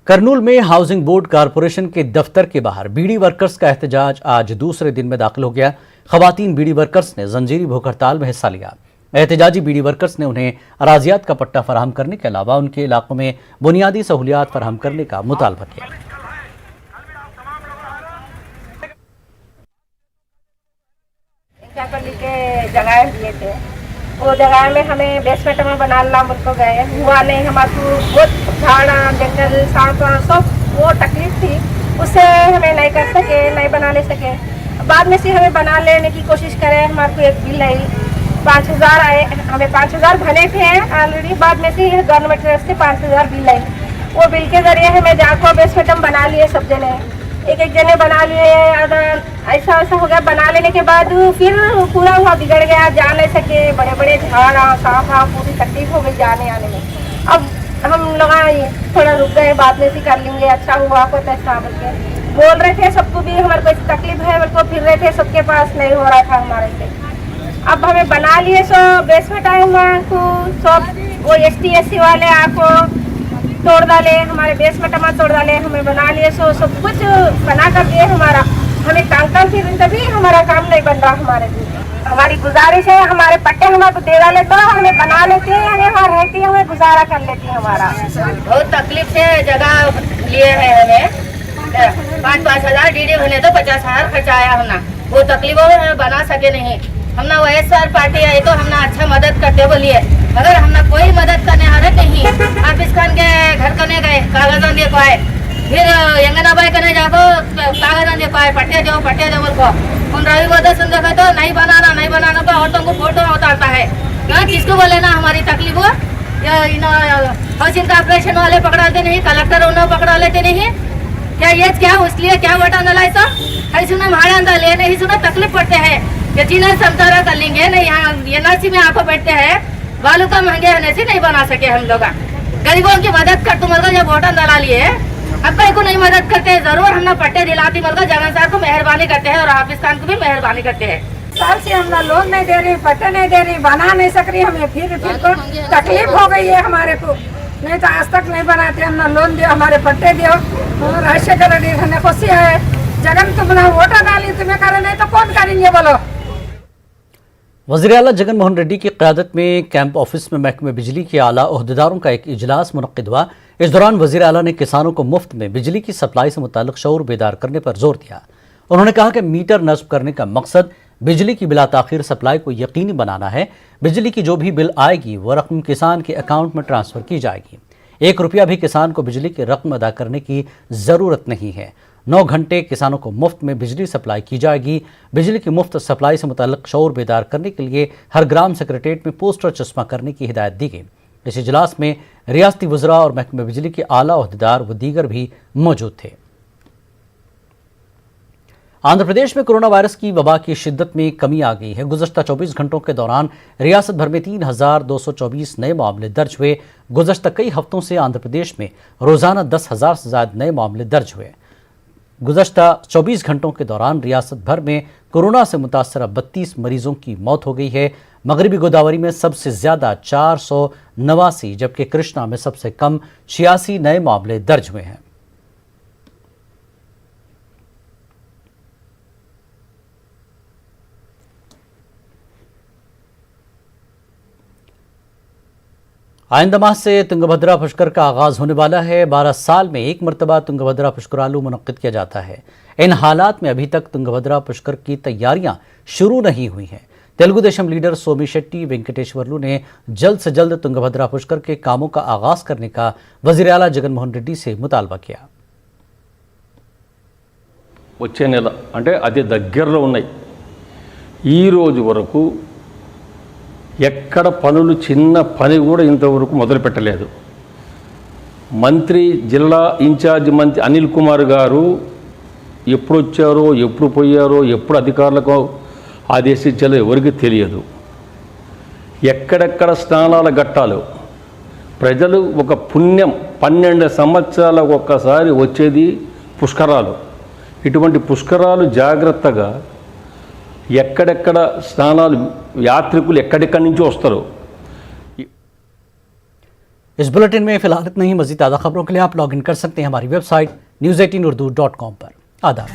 करनूल में housing board corporation के दफ्तर के बाहर बीड़ी वर्कर्स का एहतजाज आज दूसरे दिन में दाखिल हो गया। खवातीन बीड़ी वर्कर्स ने जंजीरी भूख हड़ताल में हिस्सा लिया। एहतजाजी बीड़ी वर्कर्स ने उन्हें अराजियात का पट्टा फराहम करने के अलावा उनके इलाकों में बुनियादी सहूलियात फराहम करने का मुतालबा किया। जगह दिए थे, वो जगह में हमें बेसमेंट में बनाना मुझको गए हुआ नहीं। हमारे बहुत झाड़ा जंगल सांप सब वो तकलीफ थी, उससे हमें नहीं कर सके, नहीं बना ले सके। बाद में से हमें बना लेने की कोशिश करे। हमारे को एक बिल आई 5,000 आए, हमें 5,000 भरे थे ऑलरेडी। बाद में से गवर्नमेंट तरफ से 5,000 बिल आई। वो बिल के जरिए हमें जाकर बेसमेंट हम बना लिए, सब जने एक जने बना लिए। ऐसा ऐसा हो गया, बना लेने के बाद फिर पूरा हुआ बिगड़ गया, जा नहीं सके। बड़े बड़े झाड़ सांप पूरी तकलीफ हो गई जाने आने में। अब हम लोग थोड़ा रुक गए, बाद में से कर लेंगे, अच्छा हुआ को ऐसा बोल के बोल रहे थे। सबको भी हमारे को तकलीफ है, मेरे को फिर रहे थे, सबके पास नहीं हो रहा था हमारे से। अब हमें बना लिए सो बेसमेंट आए हुआ तो सब वो ST/SC वाले आपको तोड़ डाले, हमारे बेसमेंट हमारा तोड़ डाले, हमें बना लिए सो सब कुछ बना कर दिए। हमारा हमें काम फिर तभी हमारा काम नहीं बन रहा हमारे लिए। हमारी गुजारिश है, हमारे पट्टे हमारे को दे डाले तो हमें बना लेते हैं, हमें वहाँ रहती है, हमें गुजारा कर लेती है। हमारा बहुत तकलीफ से जगह लिए है, हमें 5,000 DD होने तो 50,000 खर्चा आया हमना। वो तकलीफों में हमें बना सके नहीं। हमने YSR पार्टी आई तो हमने अच्छा मदद करते बोलिए, मगर हमने कोई मदद करने आ रहे नहीं। हाफिज खान के घर करने गए, कागज दे पाए, फिर यंगना भाई करने जाको कागज दे पाए, पट्टे दो बोल को। उन रवि बोधे सुन देखा तो नहीं बनाना तो औरतों को फोटो उतारता है। किसको बोले ना हमारी तकलीफ हो, हाउसिंग कॉर्पोरेशन वाले पकड़ाते नहीं, कलेक्टर उन्हें पकड़ा लेते नहीं। क्या ये क्या उसलिए क्या वोट आंदा ऐसा है सुना माड़ा आंदा ले नहीं सुना तकलीफ पड़ते हैं। ये चीना समझौता कर लेंगे नहीं, यहाँ NRC में आपको बैठते हैं, बालू का महंगे होने से नहीं बना सके हम लोग। गरीबों की मदद कर तुम लोग जब वोट दला लिए अब को नहीं मदद करते, जरूर हमने पट्टे दिलाती मतलब जगन साहब को मेहरबानी करते हैं और हाफिज खान को भी मेहरबानी करते हैं। साल से हम लोन नहीं दे रही, पट्टे नहीं दे रही, बना नहीं सक रही, हमें फिर को तकलीफ हो गई है हमारे को। नहीं तो आज तक नहीं बनाते, हमने लोन दियो, हमारे पट्टे दियो। राजशेखर रेड्डी रहने खुशी है, जगन तुमने वोट डाली, तुम्हें करे नहीं तो कौन करेंगे बोलो। वज़ीर आला जगन मोहन रेड्डी की क़यादत में कैंप ऑफिस में महकमे बिजली के आला ओहदेदारों का एक इजलास मुनक़्क़िद हुआ। इस दौरान वज़ीर आला ने किसानों को मुफ्त में बिजली की सप्लाई से मुताल्लिक़ शऊर बेदार करने पर जोर दिया। उन्होंने कहा कि मीटर नस्ब करने का मकसद बिजली की बिला ताख़ीर सप्लाई को यकीनी बनाना है। बिजली की जो भी बिल आएगी वो रकम किसान के अकाउंट में ट्रांसफ़र की जाएगी। 1 रुपया भी किसान को बिजली की रकम अदा करने की ज़रूरत नहीं है। 9 घंटे किसानों को मुफ्त में बिजली सप्लाई की जाएगी। बिजली की मुफ्त सप्लाई से मुताल्लिक़ शऊर बेदार करने के लिए हर ग्राम सेक्रेटेरिएट में पोस्टर चस्पा करने की हिदायत दी गई। इस इजलास में रियासती वज़रा और महकमे बिजली के आला ओहदेदार व दीगर भी मौजूद थे। आंध्र प्रदेश में कोरोना वायरस की वबा की शिद्दत में कमी आ गई है। गुज़श्ता 24 घंटों के दौरान रियासत भर में 3,224 नए मामले दर्ज हुए। गुज़श्ता कई हफ्तों से आंध्र प्रदेश में रोज़ाना 10,000 से ज़्यादा नए मामले दर्ज हुए। गुज़श्ता 24 घंटों के दौरान रियासत भर में कोरोना से मुतासर 32 मरीजों की मौत हो गई है। मगरबी गोदावरी में सबसे ज़्यादा 489, जबकि कृष्णा में सबसे कम 86 नए मामले दर्ज हुए हैं। आइंदा माह से तुंगभद्रा पुष्कर का आगाज़ होने वाला है। 12 साल में एक मरतबा तुंगभद्रा पुष्करालू मुनक्किद किया जाता है। इन हालात में अभी तक तुंगभद्रा पुष्कर की तैयारियां शुरू नहीं हुई हैं। तेलुगु देशम लीडर सोमी शेट्टी वेंकटेश्वरलू ने जल्द से जल्द तुंगभद्रा पुष्कर के कामों का आगाज़ करने का वज़ीर आला जगन मोहन रेड्डी से मुतालबा किया। వచ్చే నెల అంటే అతి దగ్గరలో ఉన్నాయి। ఈ రోజు వరకు ఎక్కడ పనులు చిన్న పని కూడా ఇంతవరకు మొదలు పెట్టలేదు। మంత్రి జిల్లా ఇన్ఛార్జ్ మంత్రి అనిల్ కుమార్ గారు ఎప్పుడు వచ్చారో ఎప్పుడు పోయారో ఎప్పుడు అధికారులకు ఆదేశించాలో ఎవరికి తెలియదు। ఎక్కడెక్కడ స్నానాల ఘట్టాలు ప్రజలు ఒక పుణ్యం 12 సంవత్సరాలకు ఒక్కసారి వచ్చేది పుష్కరాలు। ఇటువంటి పుష్కరాలు జాగ్రత్తగా ఎక్కడెక్కడ స్నానాలు యాత్రికులు ఎక్కడెక్కడి నుంచి వస్తారో इस बुलेटिन में फिलहाल इतना ही। मज़ीद ताज़ा खबरों के लिए आप लॉग इन कर सकते हैं हमारी वेबसाइट news18urdu.com पर। आदाब।